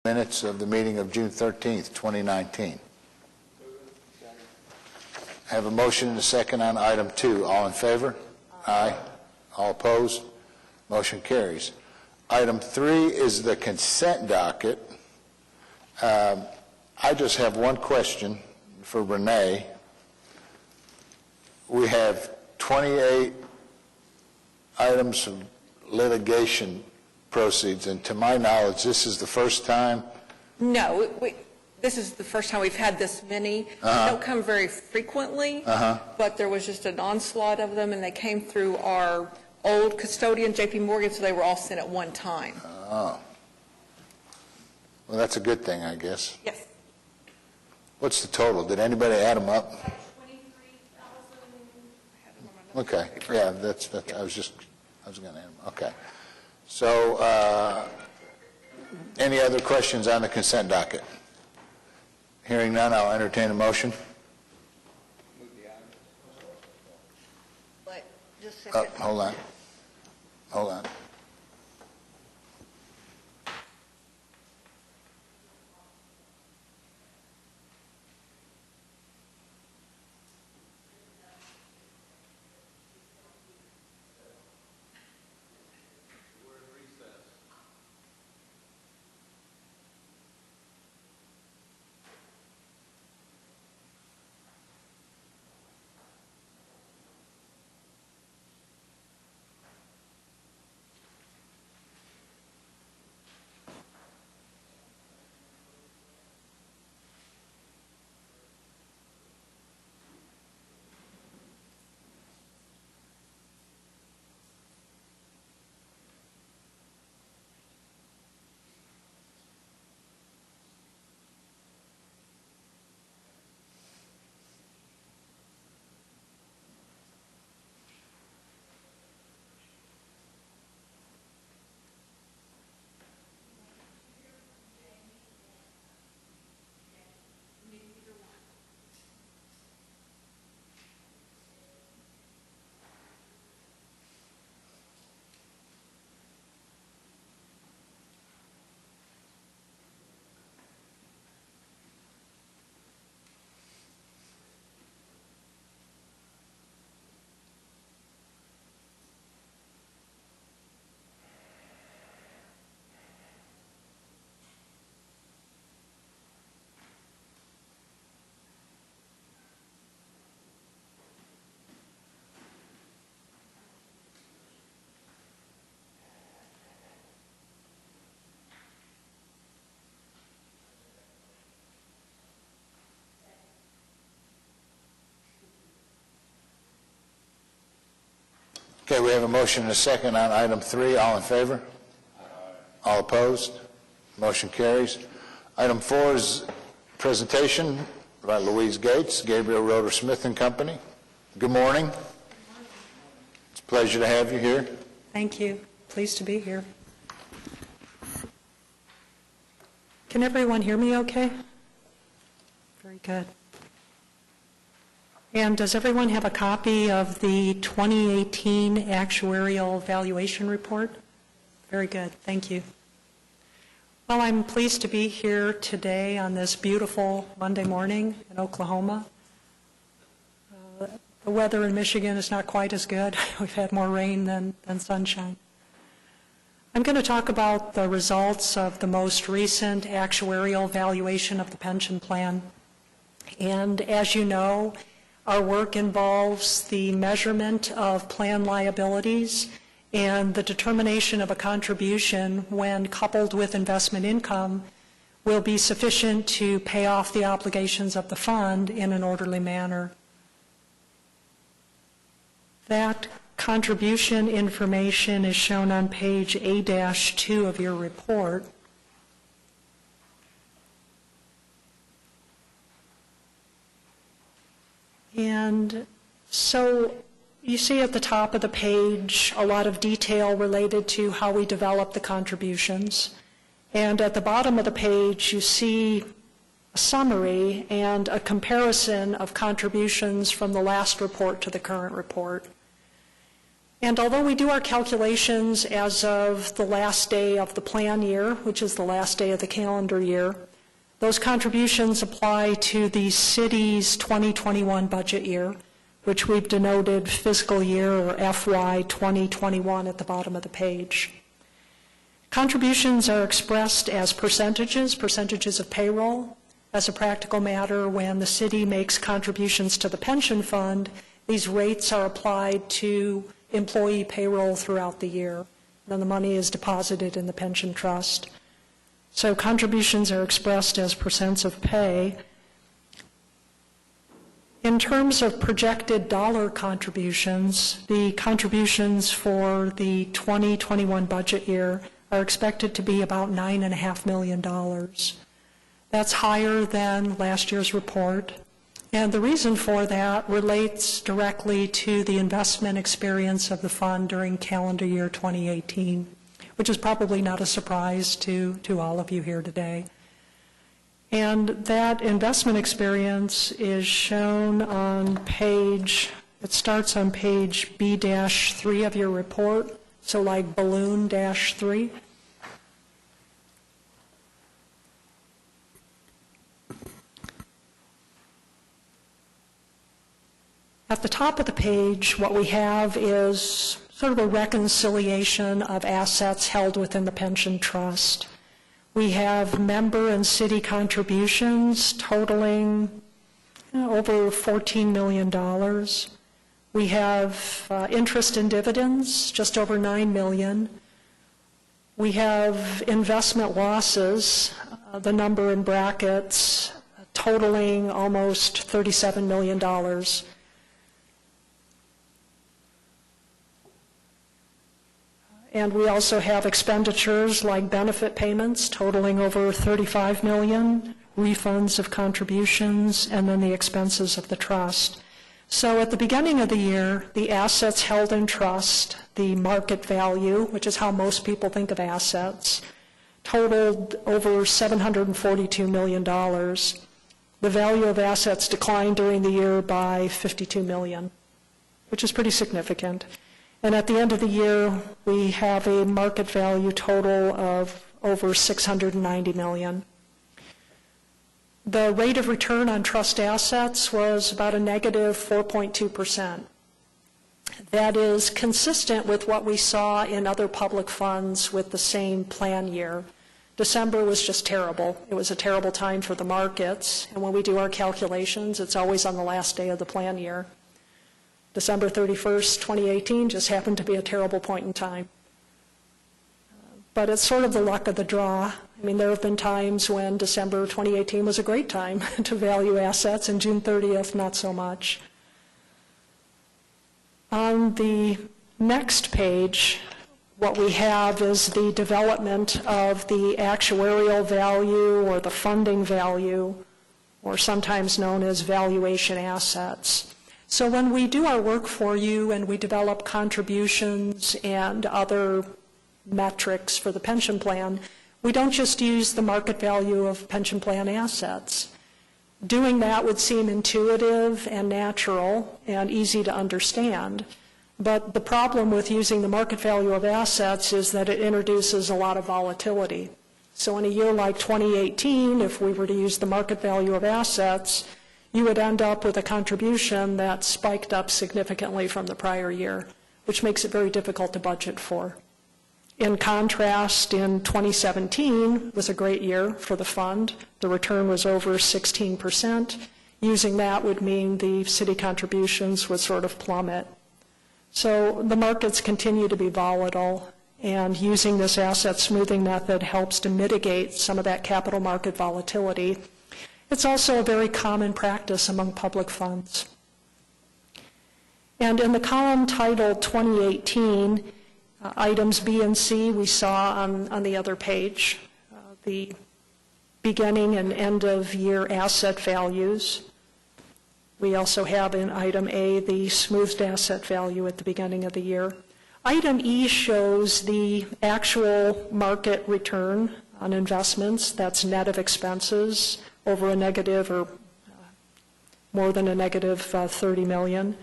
Minutes of the meeting of June 13th, 2019. I have a motion and a second on item 2. All in favor? Aye. All opposed? Motion carries. Item 3 is the consent docket. I just have one question for Renee. We have 28 items of litigation proceeds, and to my knowledge, this is the first time? No, this is the first time we've had this many. They don't come very frequently, but there was just an onslaught of them, and they came through our old custodian, J.P. Morgan, so they were all sent at one time. Oh. Well, that's a good thing, I guess. Yes. What's the total? Did anybody add them up? Like 23,000. Okay, yeah, that's I was going to add them. Okay. So, any other questions on the consent docket? Hearing none, I'll entertain a motion. But just a second. Hold on. Okay, we have a motion and a second on item 3. All in favor? All opposed? Motion carries. Item 4 is presentation by Louise Gates, Gabriel Roeder Smith and Company. Good morning. It's a pleasure to have you here. Thank you. Pleased to be here. Can everyone hear me okay? Very good. And does everyone have a copy of the 2018 Actuarial Valuation Report? Very good. Thank you. Well, I'm pleased to be here today on this beautiful Monday morning in Oklahoma. The weather in Michigan is not quite as good. We've had more rain than sunshine. I'm going to talk about the results of the most recent actuarial valuation of the pension plan. And as you know, our work involves the measurement of plan liabilities and the determination of a contribution when coupled with investment income will be sufficient to pay off the obligations of the fund in an orderly manner. That contribution information is shown on page A-2 of your report. And so you see at the top of the page a lot of detail related to how we develop the contributions. And at the bottom of the page, you see a summary and a comparison of contributions from the last report to the current report. And although we do our calculations as of the last day of the plan year, which is the last day of the calendar year, those contributions apply to the city's 2021 budget year, which we've denoted fiscal year or FY 2021 at the bottom of the page. Contributions are expressed as percentages of payroll. As a practical matter, when the city makes contributions to the pension fund, these rates are applied to employee payroll throughout the year. Then the money is deposited in the pension trust. So contributions are expressed as percents of pay. In terms of projected dollar contributions, the contributions for the 2021 budget year are expected to be about $9.5 million. That's higher than last year's report. And the reason for that relates directly to the investment experience of the fund during calendar year 2018, which is probably not a surprise to all of you here today. And that investment experience is shown on it starts on page B-3 of your report, so like balloon -3. At the top of the page, what we have is sort of a reconciliation of assets held within the pension trust. We have member and city contributions totaling over $14 million. We have interest and dividends, just over $9 million. We have investment losses, the number in brackets, totaling almost $37 million. And we also have expenditures like benefit payments totaling over $35 million, refunds of contributions, and then the expenses of the trust. So at the beginning of the year, the assets held in trust, the market value, which is how most people think of assets, totaled over $742 million. The value of assets declined during the year by $52 million, which is pretty significant. And at the end of the year, we have a market value total of over $690 million. The rate of return on trust assets was about a negative 4.2%. That is consistent with what we saw in other public funds with the same plan year. December was just terrible. It was a terrible time for the markets. And when we do our calculations, it's always on the last day of the plan year. December 31st, 2018 just happened to be a terrible point in time. But it's sort of the luck of the draw. I mean, there have been times when December 2018 was a great time to value assets, and June 30th, not so much. On the next page, what we have is the development of the actuarial value or the funding value, or sometimes known as valuation assets. So when we do our work for you and we develop contributions and other metrics for the pension plan, we don't just use the market value of pension plan assets. Doing that would seem intuitive and natural and easy to understand. But the problem with using the market value of assets is that it introduces a lot of volatility. So in a year like 2018, if we were to use the market value of assets, you would end up with a contribution that spiked up significantly from the prior year, which makes it very difficult to budget for. In contrast, in 2017 was a great year for the fund. The return was over 16%. Using that would mean the city contributions would sort of plummet. So the markets continue to be volatile, and using this asset smoothing method helps to mitigate some of that capital market volatility. It's also a very common practice among public funds. And in the column titled 2018, items B and C we saw on the other page, the beginning and end of year asset values. We also have in item A the smoothed asset value at the beginning of the year. Item E shows the actual market return on investments, that's net of expenses, over a negative or more than a negative 30 million.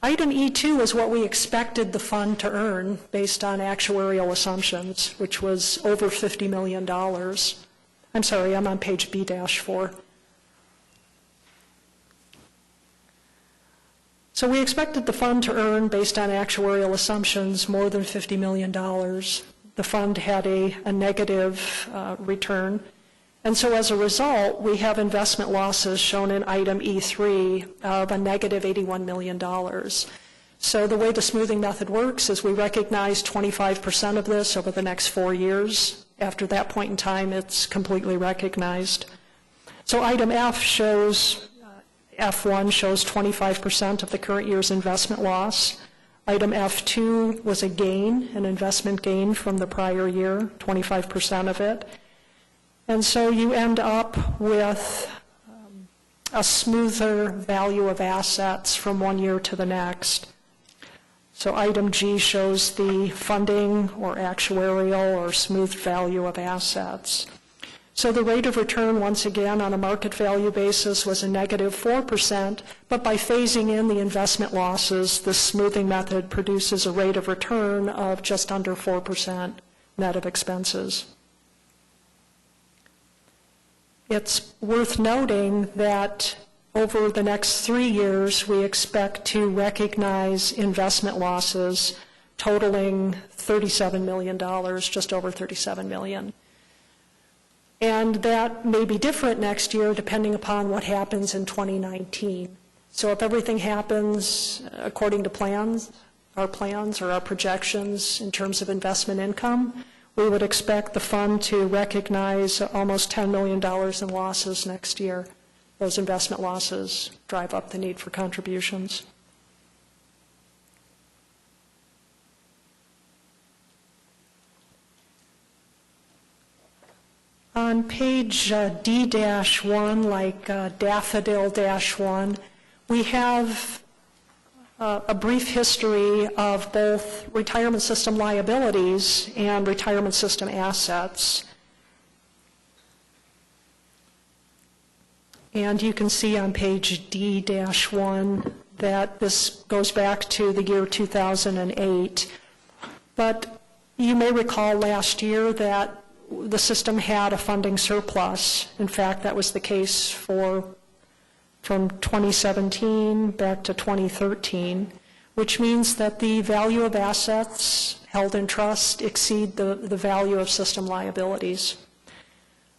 Item E2 is what we expected the fund to earn based on actuarial assumptions, which was over $50 million. I'm sorry, I'm on page B-4. So we expected the fund to earn, based on actuarial assumptions, more than $50 million. The fund had a negative return. And so as a result, we have investment losses shown in item E3 of a negative $81 million. So the way the smoothing method works is we recognize 25% of this over the next 4 years. After that point in time, it's completely recognized. So item F shows, F1 shows 25% of the current year's investment loss. Item F2 was a gain, an investment gain from the prior year, 25% of it. And so you end up with a smoother value of assets from 1 year to the next. So item G shows the funding or actuarial or smooth value of assets. So the rate of return, once again, on a market value basis was a negative 4%, but by phasing in the investment losses, the smoothing method produces a rate of return of just under 4% net of expenses. It's worth noting that over the next 3 years, we expect to recognize investment losses totaling $37 million, just over $37 million. And that may be different next year depending upon what happens in 2019. So if everything happens according to plans or our projections in terms of investment income, we would expect the fund to recognize almost $10 million in losses next year. Those investment losses drive up the need for contributions. On page D-1, like daffodil-1, we have a brief history of both retirement system liabilities and retirement system assets. And you can see on page D-1 that this goes back to the year 2008. But you may recall last year that the system had a funding surplus. In fact, that was the case from 2017 back to 2013, which means that the value of assets held in trust exceed the value of system liabilities.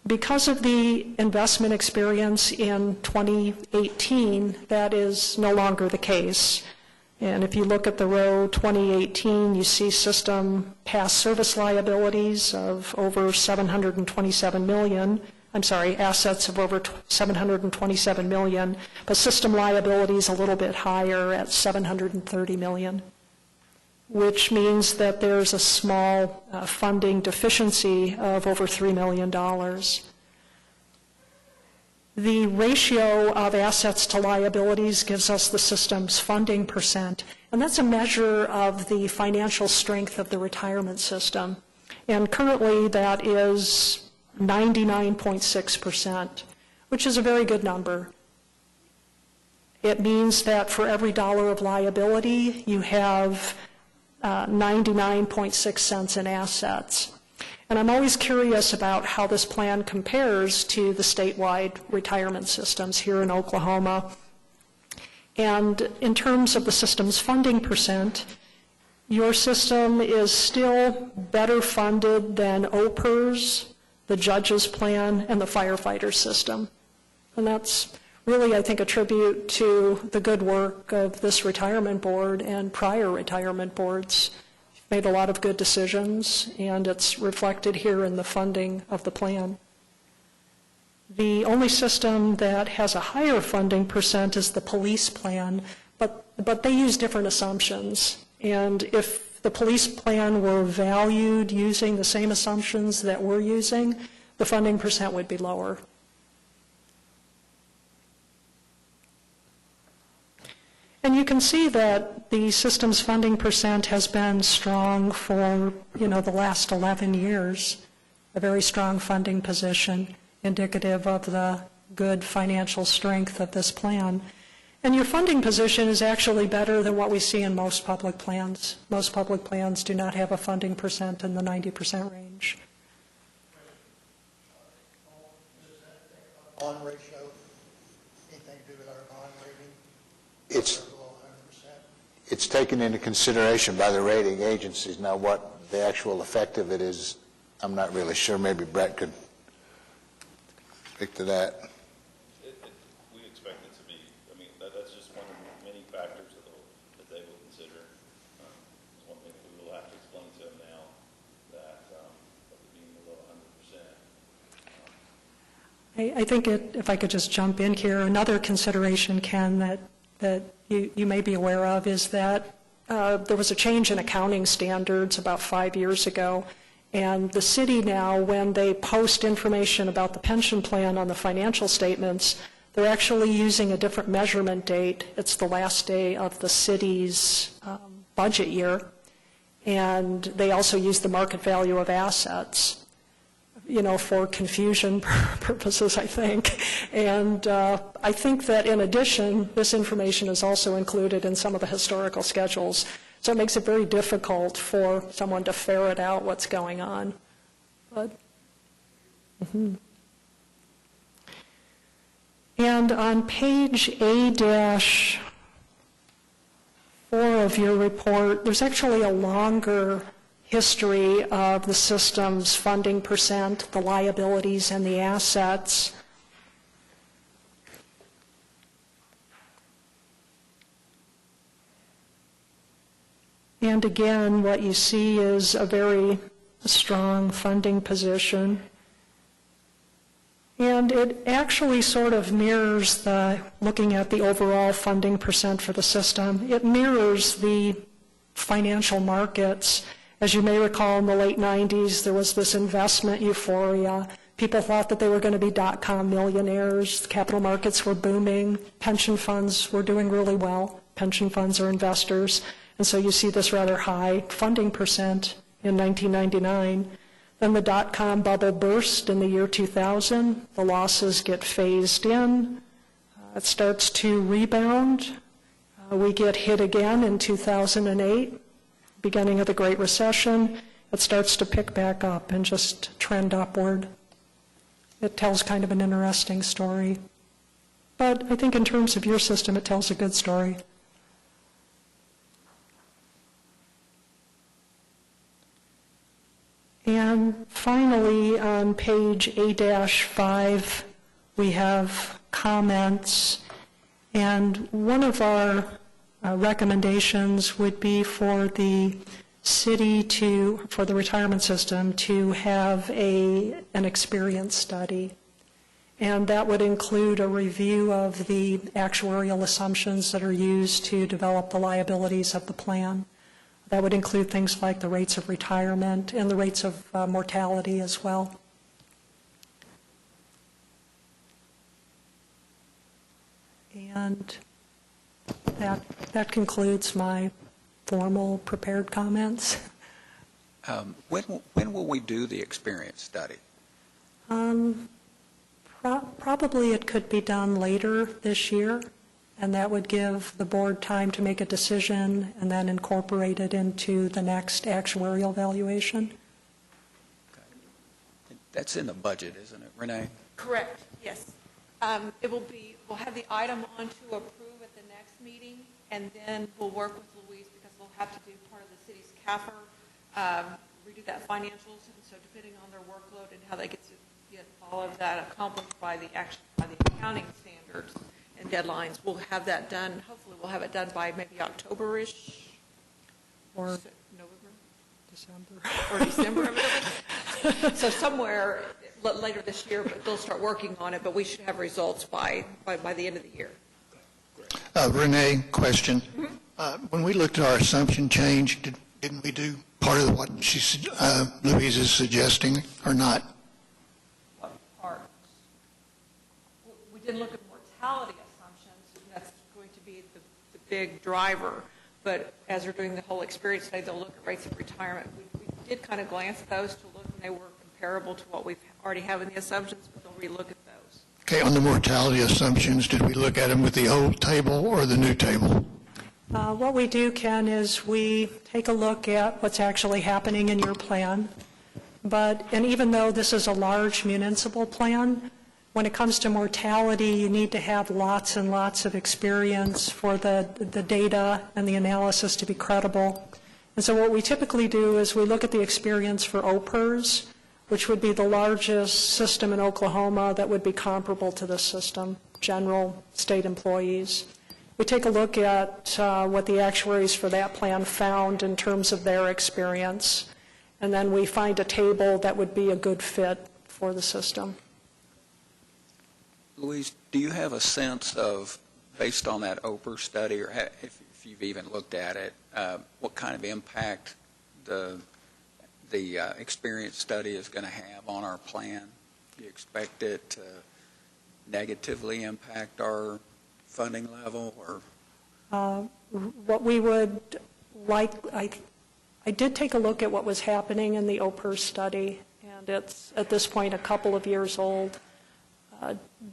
Because of the investment experience in 2018, that is no longer the case. And if you look at the row 2018, you see system past service liabilities of over $727 million. I'm sorry, assets of over $727 million, but system liabilities a little bit higher at $730 million, which means that there's a small funding deficiency of over $3 million. The ratio of assets to liabilities gives us the system's funding percent, and that's a measure of the financial strength of the retirement system. And currently that is 99.6%, which is a very good number. It means that for every dollar of liability, you have 99.6 cents in assets. And I'm always curious about how this plan compares to the statewide retirement systems here in Oklahoma. And in terms of the system's funding percent, your system is still better funded than OPERS, the judge's plan, and the firefighter system. And that's really, I think, a tribute to the good work of this retirement board and prior retirement boards. Made a lot of good decisions, and it's reflected here in the funding of the plan. The only system that has a higher funding percent is the police plan, but they use different assumptions. And if the police plan were valued using the same assumptions that we're using, the funding percent would be lower. And you can see that the system's funding percent has been strong for, the last 11 years, a very strong funding position, indicative of the good financial strength of this plan. And your funding position is actually better than what we see in most public plans. Most public plans do not have a funding percent in the 90% range. Bond ratio, anything to do with our bond rating? It's, Below 100%? it's taken into consideration by the rating agencies. Now, what the actual effect of it is, I'm not really sure. Maybe Brett could speak to that. We expect it to be, I mean, that's just one of many factors that they will consider. It's one thing that we will have to explain to them now, that being below 100%. I think if I could just jump in here, another consideration, Ken, that you may be aware of is that there was a change in accounting standards about 5 years ago, and the city now, when they post information about the pension plan on the financial statements, they're actually using a different measurement date. It's the last day of the city's budget year, and they also use the market value of assets, for confusion purposes, I think. And I think that in addition, this information is also included in some of the historical schedules. So it makes it very difficult for someone to ferret out what's going on. But, And on page A-4 of your report, there's actually a longer history of the system's funding percent, the liabilities and the assets. And again, what you see is a very strong funding position. And it actually sort of mirrors looking at the overall funding percent for the system, it mirrors the financial markets. As you may recall, in the late 90s, there was this investment euphoria. People thought that they were going to be dot-com millionaires. The capital markets were booming. Pension funds were doing really well. Pension funds are investors. And so you see this rather high funding percent in 1999. Then the dot-com bubble burst in the year 2000. The losses get phased in. It starts to rebound. We get hit again in 2008, beginning of the Great Recession. It starts to pick back up and just trend upward. It tells kind of an interesting story. But I think in terms of your system, it tells a good story. And finally, on page A-5, we have comments. And one of our recommendations would be for the city for the retirement system to have an experience study. And that would include a review of the actuarial assumptions that are used to develop the liabilities of the plan. That would include things like the rates of retirement and the rates of mortality as well. And that concludes my formal prepared comments. When will we do the experience study? Probably it could be done later this year, and that would give the board time to make a decision and then incorporate it into the next actuarial valuation. That's in the budget, isn't it, Renee? Correct, yes. We'll have the item on to approve at the next meeting, and then we'll work with Louise because we'll have to do part of the city's CAFR, redo that financials, and so depending on their workload and how they get all of that accomplished by the accounting standards and deadlines, we'll have that done. Hopefully we'll have it done by maybe October-ish. Or November? December. Or December. So somewhere later this year, but they'll start working on it, but we should have results by the end of the year. Renee, question. When we looked at our assumption change, didn't we do part of what Louise is suggesting or not? What parts? We did look at mortality assumptions. That's going to be the big driver. But as we're doing the whole experience study, they'll look at rates of retirement. We did kind of glance at those to look, and they were comparable to what we already have in the assumptions, but they'll relook at those. Okay, on the mortality assumptions, did we look at them with the old table or the new table? What we do, Ken, is we take a look at what's actually happening in your plan. And even though this is a large municipal plan, when it comes to mortality, you need to have lots and lots of experience for the data and the analysis to be credible. And so what we typically do is we look at the experience for OPERS, which would be the largest system in Oklahoma that would be comparable to this system, general state employees. We take a look at what the actuaries for that plan found in terms of their experience, and then we find a table that would be a good fit for the system. Louise, do you have a sense of, based on that OPER study, or if you've even looked at it, what kind of impact the experience study is going to have on our plan? Do you expect it to negatively impact our funding level, or? What we would like, I did take a look at what was happening in the OPER study, and it's at this point a couple of years old.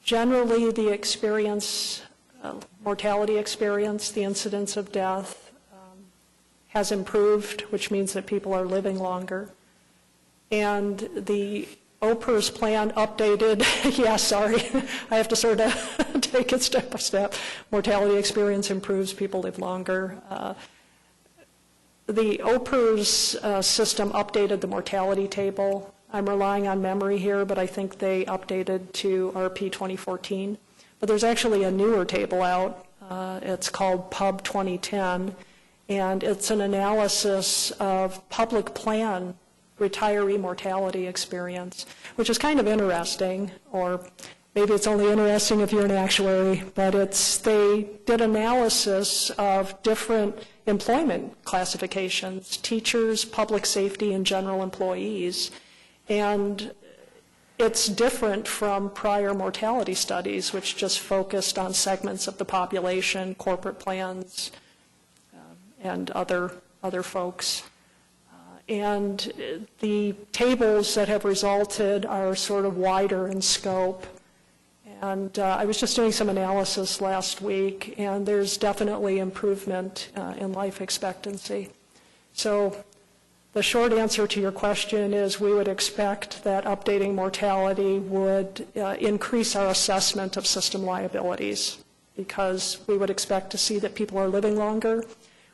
Generally, the experience, mortality experience, the incidence of death has improved, which means that people are living longer. And the OPERS plan updated, yeah, sorry, I have to sort of take it step by step. Mortality experience improves, people live longer. The OPERS system updated the mortality table. I'm relying on memory here, but I think they updated to RP 2014. But there's actually a newer table out. It's called PUB 2010, and it's an analysis of public plan retiree mortality experience, which is kind of interesting, or maybe it's only interesting if you're an actuary, but they did analysis of different employment classifications, teachers, public safety, and general employees. And it's different from prior mortality studies, which just focused on segments of the population, corporate plans, and other folks. And the tables that have resulted are sort of wider in scope. And I was just doing some analysis last week, and there's definitely improvement in life expectancy. So the short answer to your question is we would expect that updating mortality would increase our assessment of system liabilities, because we would expect to see that people are living longer,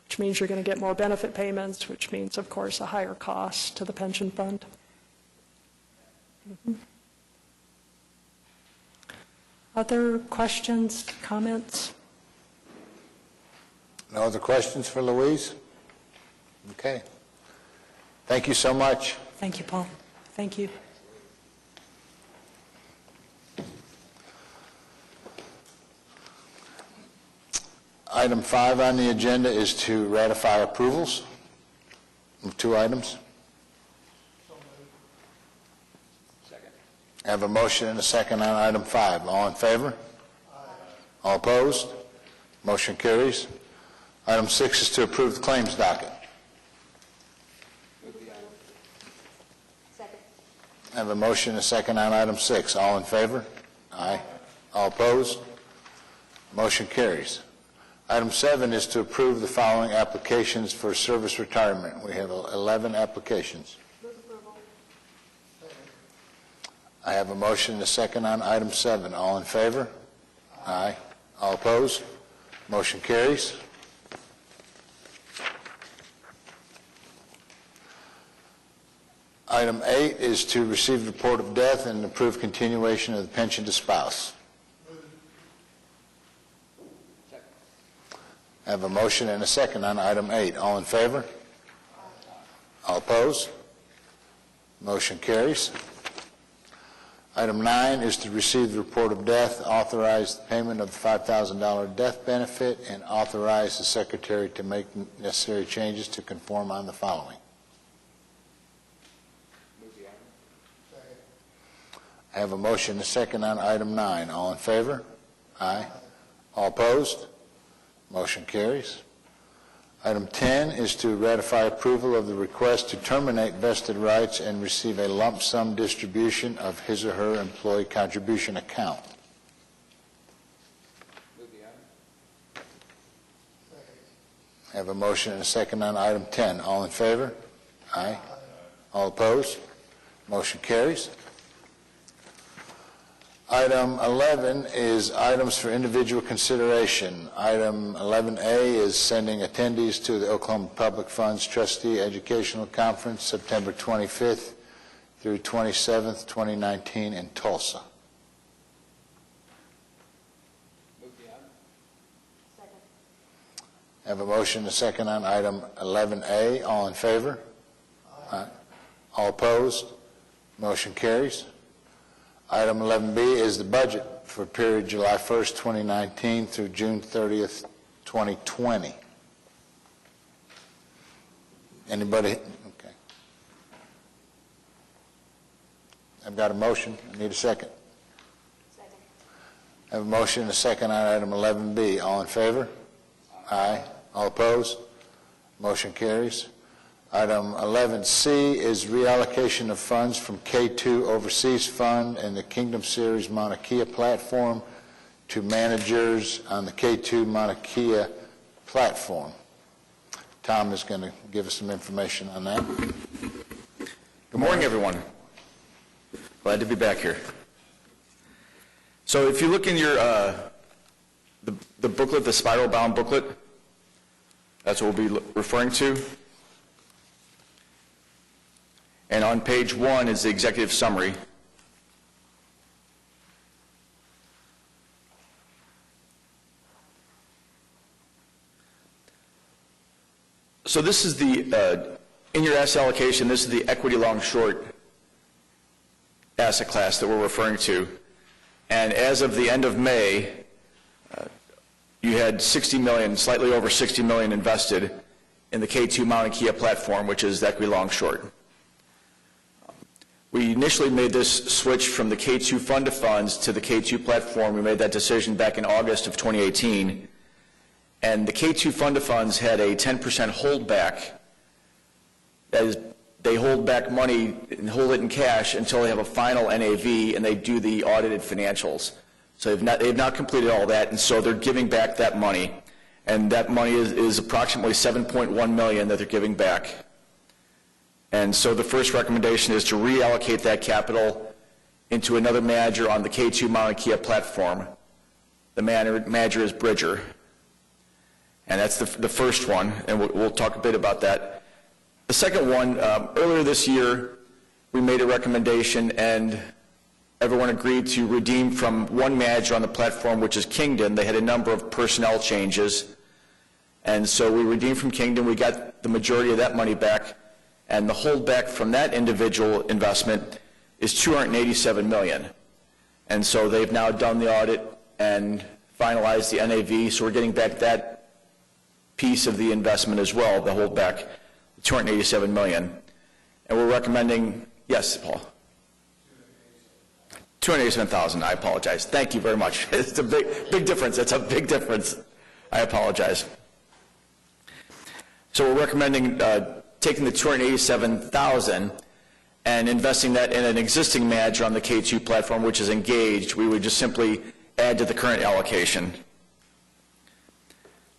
which means you're going to get more benefit payments, which means, of course, a higher cost to the pension fund. Mm-hmm. Other questions, comments? No other questions for Louise? Okay. Thank you so much. Thank you, Paul. Thank you. Item 5 on the agenda is to ratify approvals of 2 items. Second. I have a motion and a second on item 5. All in favor? Aye. All opposed? Motion carries. Item 6 is to approve the claims docket. Second. I have a motion and a second on item 6. All in favor? Aye. All opposed? Motion carries. Item 7 is to approve the following applications for service retirement. We have 11 applications. Move approval. I have a motion and a second on item 7. All in favor? Aye. All opposed? Motion carries. Item 8 is to receive the report of death and approve continuation of the pension to spouse. I have a motion and a second on item 8. All in favor? All opposed? Motion carries. Item 9 is to receive the report of death, authorize the payment of the $5,000 death benefit, and authorize the Secretary to make necessary changes to conform on the following. I have a motion and a second on item 9. All in favor? Aye. All opposed? Motion carries. Item 10 is to ratify approval of the request to terminate vested rights and receive a lump sum distribution of his or her employee contribution account. I have a motion and a second on item 10. All in favor? Aye. All opposed? Motion carries. Item 11 is items for individual consideration. Item 11A is sending attendees to the Oklahoma Public Funds Trustee Educational Conference, September 25th through 27th, 2019 in Tulsa. Second. I have a motion and a second on item 11A. All in favor? Aye. All opposed? Motion carries. Item 11B is the budget for period July 1st, 2019 through June 30th, 2020. Anybody? Okay. I've got a motion. I need a second. Second. I have a motion and a second on item 11B. All in favor? Aye. All opposed? Motion carries. Item 11C is reallocation of funds from K2 Overseas Fund and the Kingdom Series Mauna Kea platform to managers on the K2 Mauna Kea platform. Tom is going to give us some information on that. Good morning, everyone. Glad to be back here. So if you look in your the booklet, the spiral-bound booklet, that's what we'll be referring to. And on page 1 is the executive summary. So this is the, in your asset allocation, this is the equity long-short asset class that we're referring to. And as of the end of May, you had 60 million, slightly over 60 million invested in the K2 Mauna Kea platform, which is the equity long-short. We initially made this switch from the K2 fund of funds to the K2 platform. We made that decision back in August of 2018. And the K2 fund of funds had a 10% holdback. That is, they hold back money and hold it in cash until they have a final NAV and they do the audited financials. So they've not completed all that, and so they're giving back that money. And that money is approximately $7.1 million that they're giving back. And so the first recommendation is to reallocate that capital into another manager on the K2 Mauna Kea platform. The manager is Bridger. And that's the first one, and we'll talk a bit about that. The second one, earlier this year, we made a recommendation, and everyone agreed to redeem from one manager on the platform, which is Kingdom. They had a number of personnel changes. And so we redeemed from Kingdom. We got the majority of that money back. And the holdback from that individual investment is $287 million. And so they've now done the audit and finalized the NAV, so we're getting back that piece of the investment as well, the holdback, $287 million. And we're recommending, yes, Paul? $287,000, I apologize. Thank you very much. It's a big difference. It's a big difference. I apologize. So we're recommending taking the $287,000 and investing that in an existing manager on the K2 platform, which is Engaged. We would just simply add to the current allocation.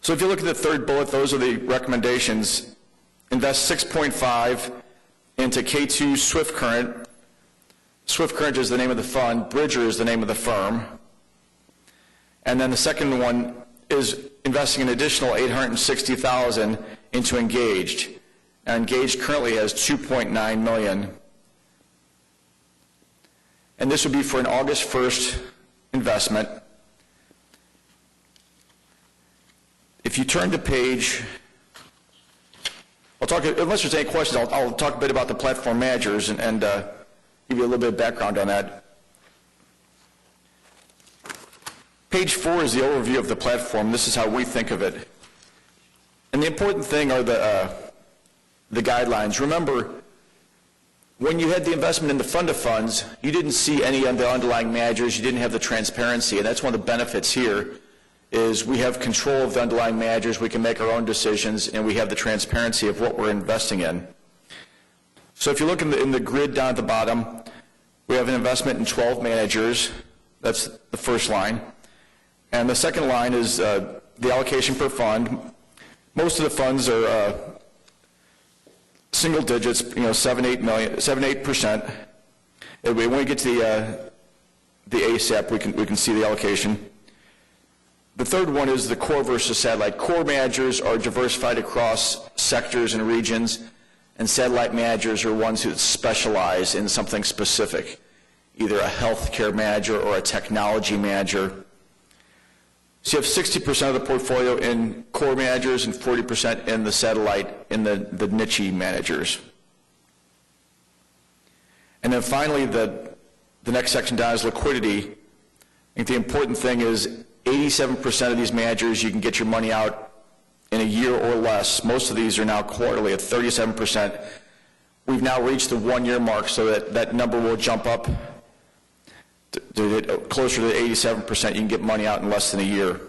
So if you look at the third bullet, those are the recommendations. Invest 6.5 into K2 Swift Current. Swift Current is the name of the fund. Bridger is the name of the firm. And then the second one is investing an additional $860,000 into Engaged. Now, Engaged currently has $2.9 million. And this would be for an August 1st investment. If you turn to page, unless there's any questions, I'll talk a bit about the platform managers and give you a little bit of background on that. Page 4 is the overview of the platform. This is how we think of it. And the important thing are the guidelines. Remember, when you had the investment in the fund of funds, you didn't see any of the underlying managers, you didn't have the transparency, and that's one of the benefits here, is we have control of the underlying managers, we can make our own decisions, and we have the transparency of what we're investing in. So if you look in the grid down at the bottom, we have an investment in 12 managers. That's the first line. And the second line is the allocation per fund. Most of the funds are single digits, 7-8%. And when we get to the ASAP, we can see the allocation. The third one is the core versus satellite. Core managers are diversified across sectors and regions, and satellite managers are ones who specialize in something specific, either a healthcare manager or a technology manager. So you have 60% of the portfolio in core managers and 40% in the satellite, in the niche managers. And then finally, the next section down is liquidity. I think the important thing is 87% of these managers, you can get your money out in a year or less. Most of these are now quarterly at 37%. We've now reached the 1-year mark, so that number will jump up to closer to 87%. You can get money out in less than a year.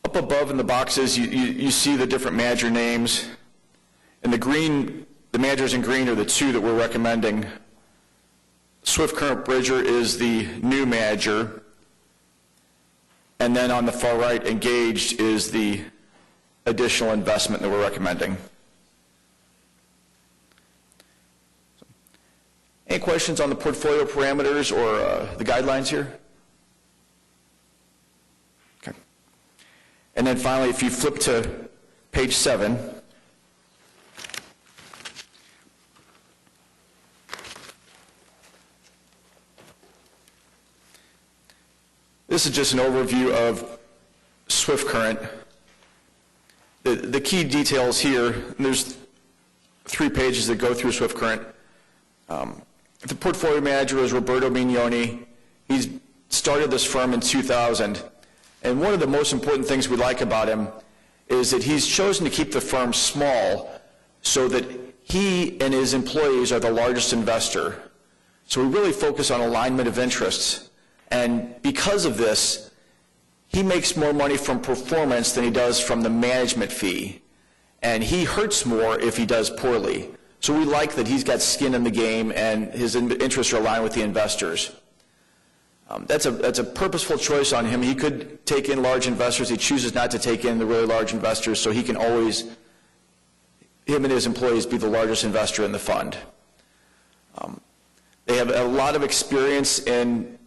Up above in the boxes, you see the different manager names. In the green, the managers in green are the two that we're recommending. Swift Current Bridger is the new manager, and then on the far right, Engaged is the additional investment that we're recommending. Any questions on the portfolio parameters or the guidelines here? Okay. And then finally, if you flip to page 7, this is just an overview of Swift Current. The key details here, and there's 3 pages that go through Swift Current. The portfolio manager is Roberto Mignoni. He's started this firm in 2000, and one of the most important things we like about him is that he's chosen to keep the firm small so that he and his employees are the largest investor. So we really focus on alignment of interests. And because of this, he makes more money from performance than he does from the management fee. And he hurts more if he does poorly. So we like that he's got skin in the game and his interests are aligned with the investors. That's a purposeful choice on him. He could take in large investors. He chooses not to take in the really large investors, so he can always, him and his employees, be the largest investor in the fund. They have a lot of experience in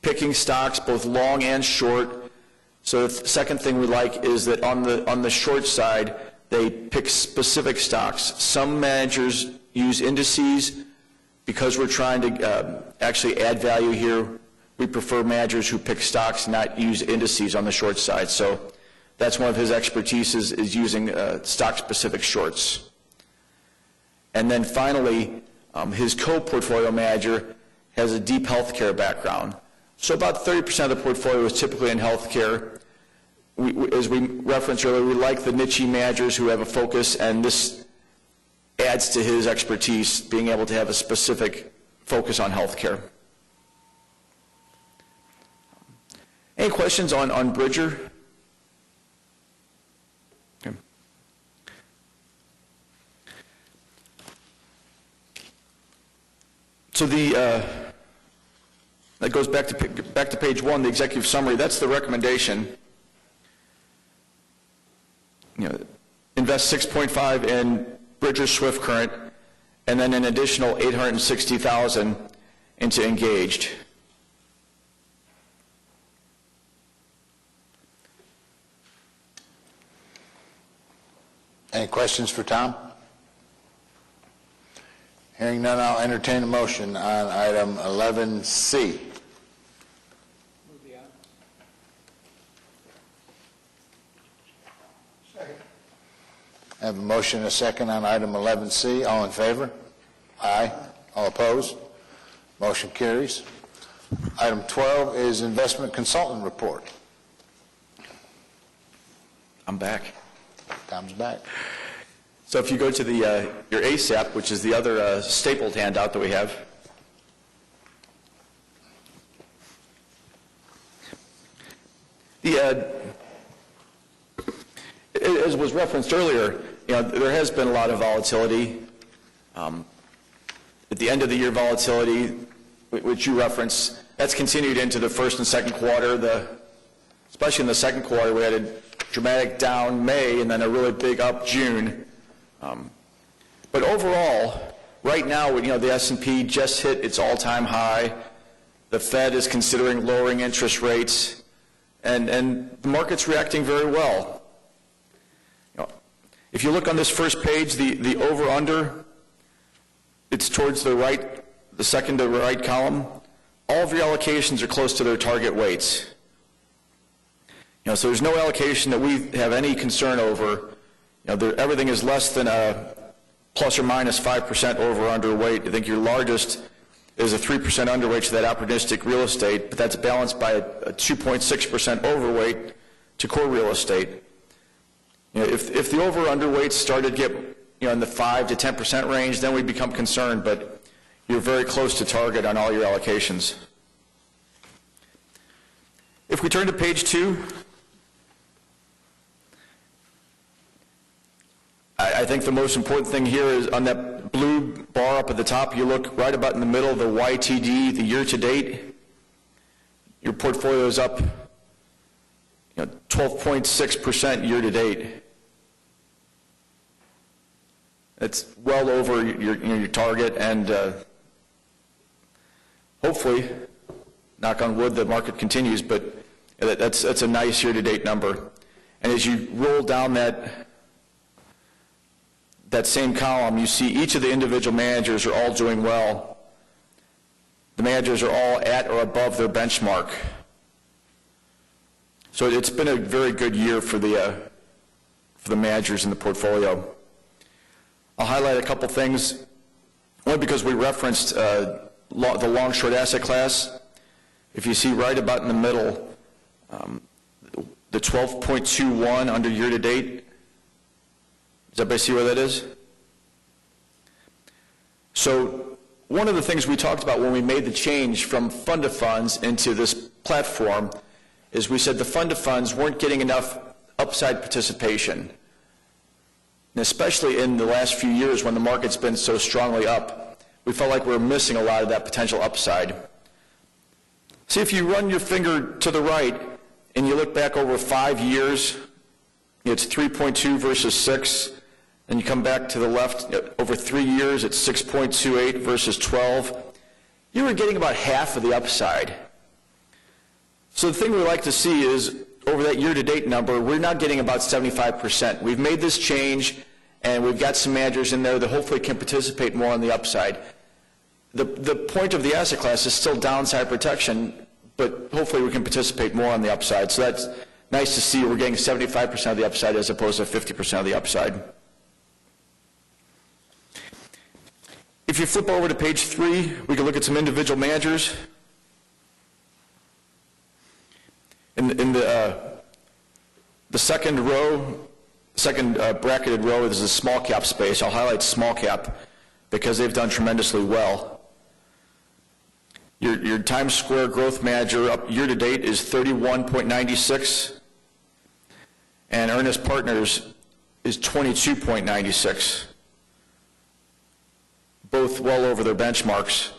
picking stocks, both long and short. So the second thing we like is that on the short side, they pick specific stocks. Some managers use indices. Because we're trying to actually add value here, we prefer managers who pick stocks, not use indices on the short side. So that's one of his expertise is using stock-specific shorts. And then finally, his co-portfolio manager has a deep healthcare background. So about 30% of the portfolio is typically in healthcare. As we referenced earlier, we like the niche managers who have a focus, and this adds to his expertise, being able to have a specific focus on healthcare. Any questions on Bridger? Okay. So that goes back to page 1, the executive summary. That's the recommendation. Invest 6.5 in Bridger Swift Current, and then an additional $860,000 into Engaged. Any questions for Tom? Hearing none, I'll entertain a motion on item 11C. I have a motion and a second on item 11C. All in favor? Aye. All opposed? Motion carries. Item 12 is investment consultant report. I'm back. Tom's back. So if you go to your ASAP, which is the other stapled handout that we have, as was referenced earlier, there has been a lot of volatility. At the end of the year volatility, which you referenced, that's continued into the first and second quarter. The especially in the second quarter. We had a dramatic down May and then a really big up June. But overall, right now, the S&P just hit its all-time high. The Fed is considering lowering interest rates, and the market's reacting very well. If you look on this first page, the over-under, it's towards the right, the second to right column. All of your allocations are close to their target weights. So there's no allocation that we have any concern over. Everything is less than a plus or minus 5% over weight. I think your largest is a 3% underweight to that opportunistic real estate, but that's balanced by a 2.6% overweight to core real estate. If the over-underweights started to get in the 5 to 10% range, then we'd become concerned, but you're very close to target on all your allocations. If we turn to page 2, I think the most important thing here is on that blue bar up at the top, you look right about in the middle, the YTD, the year-to-date. Your portfolio is up 12.6% year-to-date. It's well over your target, and hopefully, knock on wood, the market continues, but that's a nice year-to-date number. And as you roll down that same column, you see each of the individual managers are all doing well. The managers are all at or above their benchmark. So it's been a very good year for the managers in the portfolio. I'll highlight a couple things, only because we referenced the long-short asset class. If you see right about in the middle, the 12.21 under year-to-date, does everybody see where that is? So one of the things we talked about when we made the change from fund of funds into this platform is we said the fund of funds weren't getting enough upside participation. And especially in the last few years when the market's been so strongly up, we felt like we were missing a lot of that potential upside. See, if you run your finger to the right and you look back over 5 years, it's 3.2 versus 6. And you come back to the left, over 3 years, it's 6.28 versus 12. You were getting about half of the upside. So the thing we like to see is, over that year-to-date number, we're not getting about 75%. We've made this change, and we've got some managers in there that hopefully can participate more on the upside. The point of the asset class is still downside protection, but hopefully we can participate more on the upside. So that's nice to see we're getting 75% of the upside as opposed to 50% of the upside. If you flip over to page 3, we can look at some individual managers. In the second row, bracketed row is the small cap space. I'll highlight small cap because they've done tremendously well. Your Times Square growth manager up year to date is 31.96, and Ernest Partners is 22.96. Both well over their benchmarks.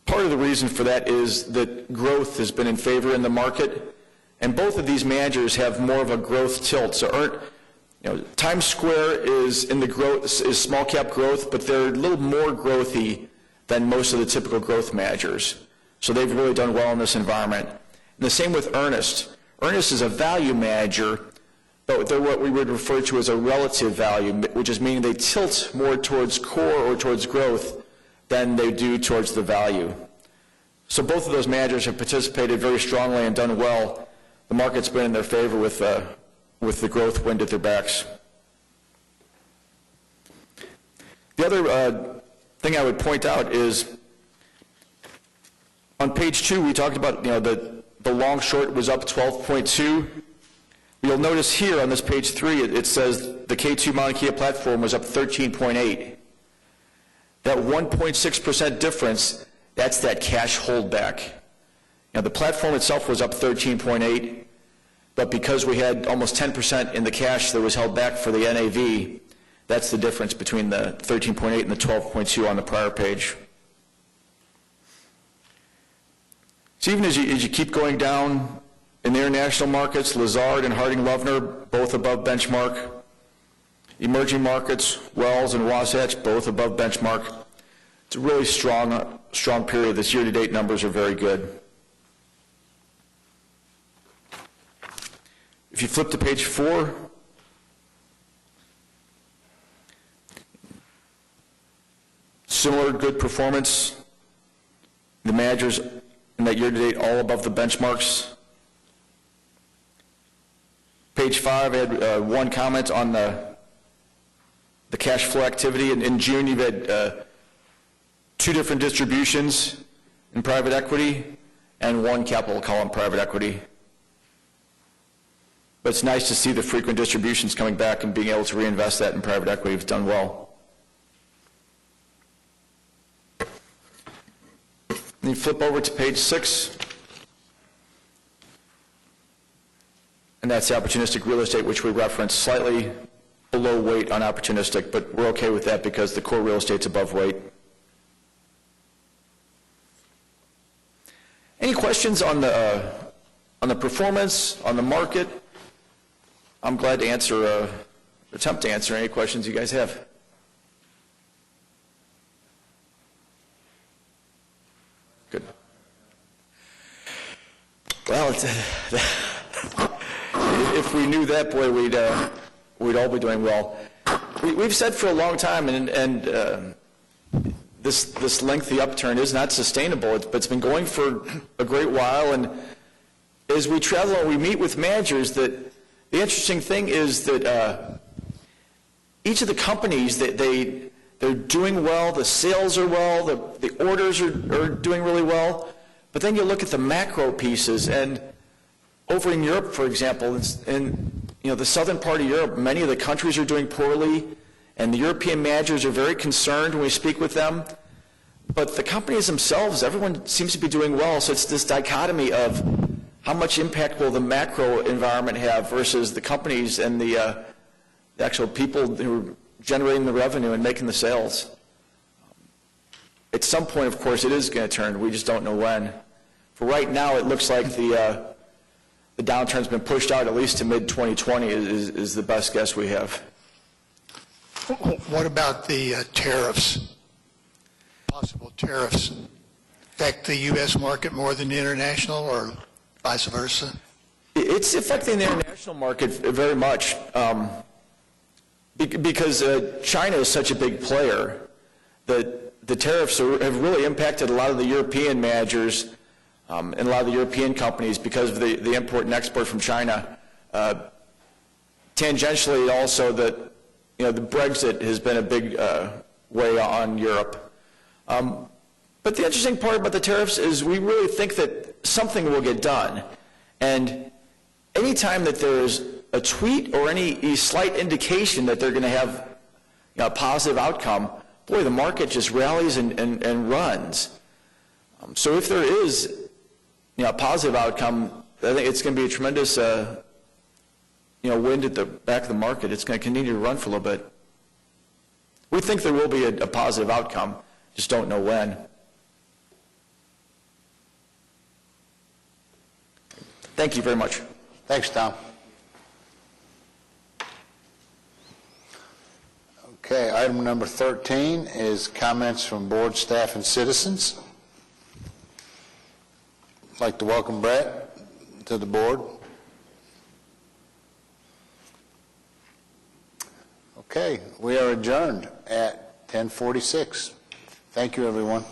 Part of the reason for that is that growth has been in favor in the market, and both of these managers have more of a growth tilt. So Times Square is in the growth, is small cap growth, but they're a little more growthy than most of the typical growth managers. So they've really done well in this environment. And the same with Ernest. Ernest is a value manager, but they're what we would refer to as a relative value, which is meaning they tilt more towards core or towards growth than they do towards the value. So both of those managers have participated very strongly and done well. The market's been in their favor with the growth wind at their backs. The other thing I would point out is on page 2 we talked about the long short was up 12.2. You'll notice here on this page 3 it says the K2 Mauna Kea platform was up 13.8. That 1.6% difference, that's that cash holdback. The platform itself was up 13.8, but because we had almost 10% in the cash that was held back for the NAV, that's the difference between the 13.8 and the 12.2 on the prior page. So even as you keep going down In the international markets, Lazard and Harding Loevner, both above benchmark. Emerging markets, Wells and Wasatch, both above benchmark. It's a really strong period. This year-to-date numbers are very good. If you flip to page 4, similar good performance. The managers in that year-to-date all above the benchmarks. Page 5, I had one comment on the cash flow activity. In June, you've had 2 different distributions in private equity and 1 capital call in private equity. But it's nice to see the frequent distributions coming back and being able to reinvest that in private equity. It's done well. And you flip over to page 6, and that's opportunistic real estate, which we referenced, slightly below weight on opportunistic, but we're okay with that because the core real estate's above weight. Any questions on the performance, on the market? I'm glad to answer, attempt to answer any questions you guys have. Good. Well, if we knew that, boy, we'd all be doing well. We've said for a long time, and this lengthy upturn is not sustainable, but it's been going for a great while. And as we travel and we meet with managers, that the interesting thing is that each of the companies that they're doing well, the sales are well, the orders are doing really well, but then you look at the macro pieces, and over in Europe, for example, in the southern part of Europe, many of the countries are doing poorly, and the European managers are very concerned when we speak with them. But the companies themselves, everyone seems to be doing well, so it's this dichotomy of how much impact will the macro environment have versus the companies and the actual people who are generating the revenue and making the sales. At some point, of course, it is going to turn. We just don't know when. For right now, it looks like the downturn's been pushed out at least to mid-2020 is the best guess we have. What about the tariffs? Possible tariffs affect the U.S. market more than the international, or vice versa? It's affecting the international market very much because China is such a big player that the tariffs have really impacted a lot of the European managers and a lot of the European companies because of the import and export from China. Tangentially, also that the Brexit has been a big weigh on Europe. But the interesting part about the tariffs is we really think that something will get done. And anytime that there's a tweet or any slight indication that they're going to have a positive outcome, boy, the market just rallies and runs. So if there is a positive outcome, I think it's going to be a tremendous wind at the back of the market. It's going to continue to run for a little bit. We think there will be a positive outcome, just don't know when. Thank you very much. Thanks, Tom. Okay, item number 13 is comments from board, staff, and citizens. I'd like to welcome Brett to the board. Okay, we are adjourned at 10:46. Thank you, everyone.